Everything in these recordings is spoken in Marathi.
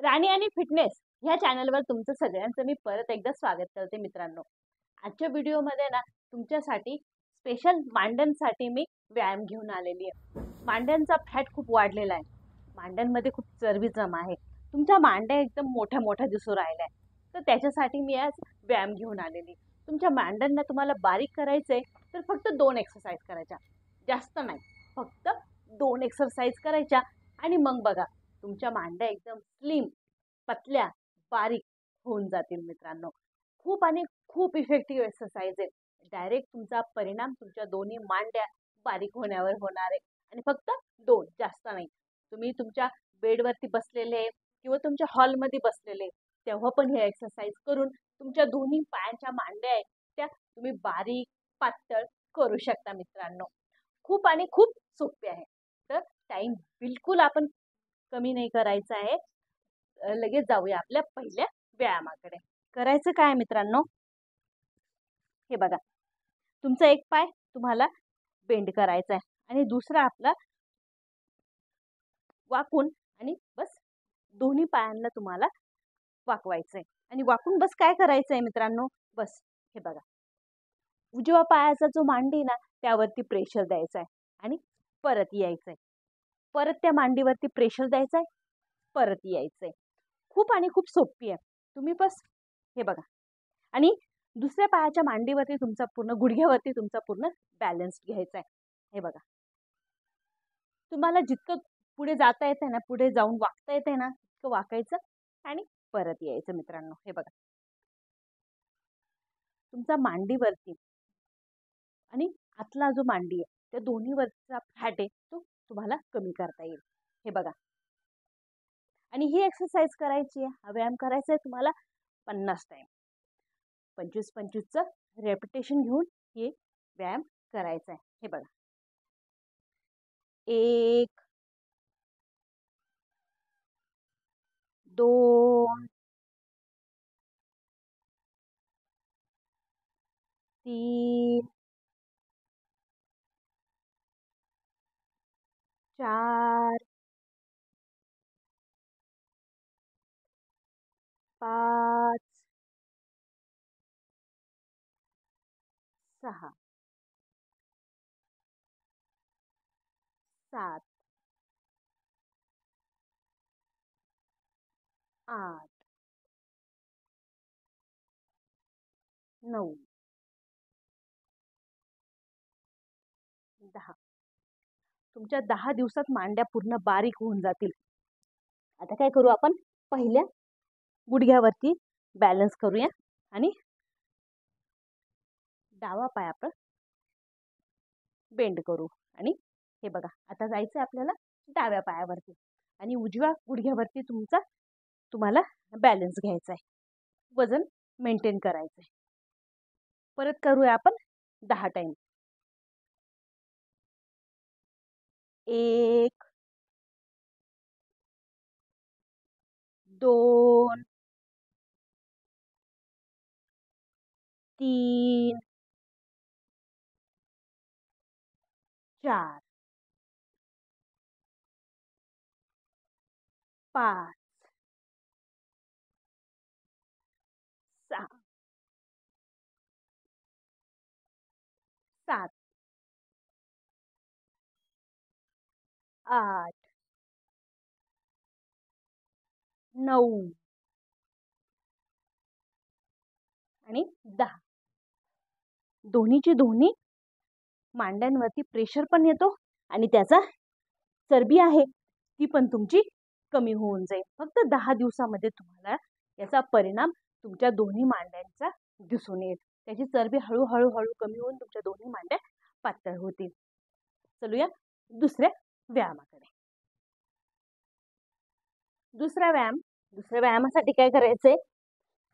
राणी आणि फिटनेस ह्या चॅनलवर तुमचं सगळ्यांचं मी परत एकदा स्वागत करते मित्रांनो. आजच्या व्हिडिओमध्ये ना तुमच्यासाठी स्पेशल मांड्यांसाठी मी व्यायाम घेऊन आलेली आहे. मांड्यांचा फॅट खूप वाढलेला आहे. मांड्यांमध्ये खूप चरबी जमा आहे. तुमच्या मांड्या एकदम मोठ्या मोठ्या दिसू राहिल्या आहे. तर त्याच्यासाठी मी आज व्यायाम घेऊन आलेली. तुमच्या मांड्यांना तुम्हाला बारीक करायचंय तर फक्त 2 एक्सरसाइज करायच्या. जास्त नाही. फक्त 2 एक्सरसाइज करायच्या आणि मग बघा तुमच्या मांड्या एकदम स्लिम, पतल्या, बारीक होऊन जातील मित्रांनो. खूप आणि खूप इफेक्टिव्ह एक्सरसाइज आहे. डायरेक्ट तुमचा परिणाम तुमच्या दोन्ही मांड्या बारीक होण्यावर होणार आहे आणि फक्त 2, जास्त नाही. तुम्ही तुमच्या बेडवरती बसलेले किंवा तुमच्या हॉलमध्ये बसलेले तेव्हा पण हे एक्सरसाइज करून तुमच्या दोन्ही पायांच्या मांड्या आहेत त्या तुम्ही बारीक, पातळ करू शकता मित्रांनो. खूप आणि खूप सोपे आहे. तर टाइम बिलकुल आपण कमी नाही करायचा आहे. लगेच जाऊया आपल्या पहिल्या व्यायामाकडे. करायचं काय मित्रांनो, हे बघा. तुमचा एक पाय तुम्हाला बेंड करायचा आहे आणि दुसरा आपला वाकून आणि बस दोन्ही पायांना तुम्हाला वाकवायचंय आणि वाकून बस काय करायचंय मित्रांनो, बस हे बघा. उजव्या पायाचा जो मांडी ना त्यावरती प्रेशर द्यायचा आहे आणि परत यायचंय. परत त्या मांडीवरती प्रेशर द्यायचंय, परत यायचंय. खूप आणि खूप सोपी आहे. तुम्ही बस हे बघा आणि दुसऱ्या पायाच्या मांडीवरती तुमचा पूर्ण गुडघ्यावरती तुमचा पूर्ण बॅलन्स घ्यायचा आहे. हे बघा. तुम्हाला जितकं पुढे जाता येते ना, पुढे जाऊन वाकता येते ना, तितकं वाकायचं आणि परत यायचं मित्रांनो. हे बघा. तुमचा मांडीवरती आणि आतला जो मांडी आहे त्या दोन्हीवरचा फॅट आहे तो तुम्हाला कमी करता येईल. हे बघा. आणि ही एक्सरसाइज करायची आहे, हा व्यायाम करायचा आहे तुम्हाला 50 टाइम. 25-25चं रेपिटेशन घेऊन हे व्यायाम करायचा आहे. हे बघा. 1, 2, 3, 4, 5, 6, 7, 8, 9, 10. तुमच्या 10 दिवसात मांड्या पूर्ण बारीक होऊन जातील. आता काय करू आपण, पहिल्या गुडघ्यावरती बॅलन्स करूया आणि डावा पाय आपण बेंड करू आणि हे बघा. आता जायचं आपल्याला डाव्या पायावरती आणि उजव्या गुडघ्यावरती तुम्हाला बॅलन्स घ्यायचा आहे. वजन मेंटेन करायचं आहे. परत करूया आपण 10 टाइम. 1, 2, 3, 4, 5, 6, 7, 8, 9 आणि 10. दोन्हीची दोन्ही मांड्यांवरती प्रेशर पण येतो आणि त्याचा चरबी आहे ती पण तुमची कमी होऊन जाईल. फक्त 10 दिवसामध्ये तुम्हाला याचा परिणाम तुमच्या दोन्ही मांड्यांचा दिसून येईल. त्याची चरबी हळूहळू कमी होऊन तुमच्या दोन्ही मांड्या पातळ होतील. चलूया दुसऱ्या व्यायामाकडे. दुसऱ्या व्यायामासाठी काय करायचंय,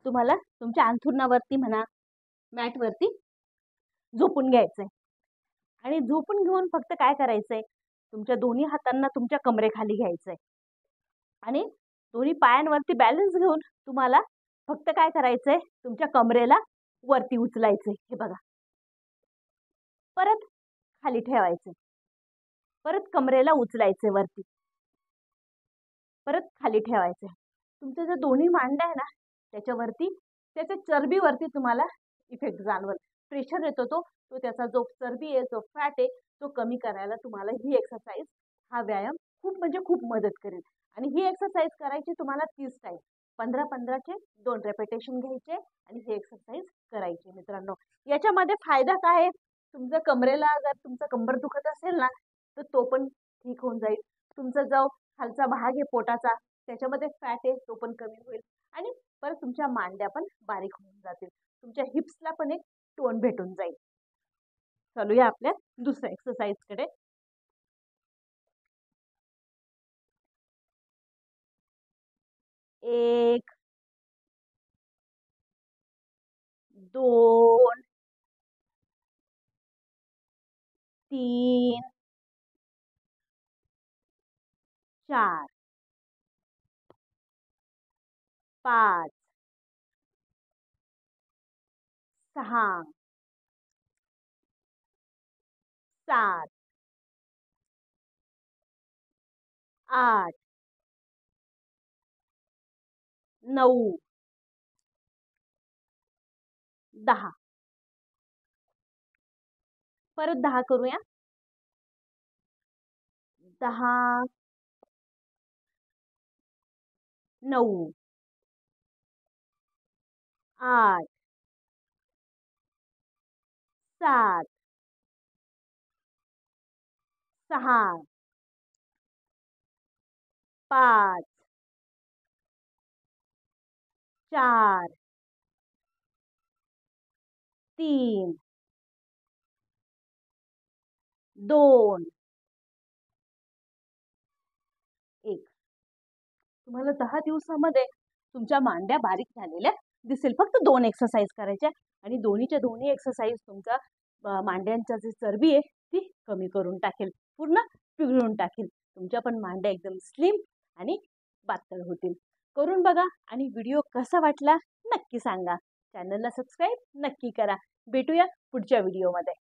तुम्हाला तुमच्या अंथरुणावरती म्हणा, मॅटवरती झोपून घ्यायचंय आणि झोपून घेऊन फक्त काय करायचंय, तुमच्या दोन्ही हातांना तुमच्या कमरेखाली घ्यायचंय आणि दोन्ही पायांवरती बॅलन्स घेऊन तुम्हाला फक्त काय करायचंय, तुमच्या कमरेला वरती उचलायचंय. हे बघा. परत खाली ठेवायचंय, परत कमरेला उचलायचंय वरती, परत खाली ठेवायचंय. तुमच्या ज्या दोन्ही मांड्या आहे ना त्याच्यावरती, त्याच्या चरबीवरती तुम्हाला इफेक्ट जाणवल. प्रेशर येतो तो त्याचा जो चरबी आहे, जो फॅट आहे, तो कमी करायला तुम्हाला ही एक्सरसाइज, हा व्यायाम खूप म्हणजे खूप मदत करेल. आणि ही एक्सरसाइज करायची तुम्हाला 30 टाइम, 15-15चे 2 रेपिटेशन घ्यायचे आणि ही एक्सरसाइज करायची मित्रांनो. याच्यामध्ये फायदा काय आहे, तुमच्या कमरेला जर तुमचं कंबर दुखत असेल ना तर तो पण ठीक होऊन जाईल. तुमचा जो खालचा भाग आहे पोटाचा, त्याच्यामध्ये फॅट आहे तो पण कमी होईल आणि परत तुमच्या मांड्या पण बारीक होऊन जातील. तुमच्या हिप्सला पण एक टोन भेटून जाईल. चालूया आपल्या दुसऱ्या एक्सरसाइज कडे. 1 2 3 4 5 6 7 8 9 10. परत 10 करूया. 10 9 8 7 6 5 4 3 2 1. तुम्हाला 10 दिवसामध्ये तुमच्या मांड्या बारीक झालेल्या दिसेल. फक्त 2 एक्सरसाइज करायच्या आणि दोन्हीच्या दोन्ही एक्सरसाइज तुमचा मांड्यांचा जी चरबी आहे ती कमी करून टाकेल, पूर्ण पिघळून टाकेल. तुमच्या पण मांड्या एकदम स्लिम आणि पातळ होतील. करून बघा आणि व्हिडिओ कसा वाटला नक्की सांगा. चॅनलला सबस्क्राईब नक्की करा. भेटूया पुढच्या व्हिडिओमध्ये.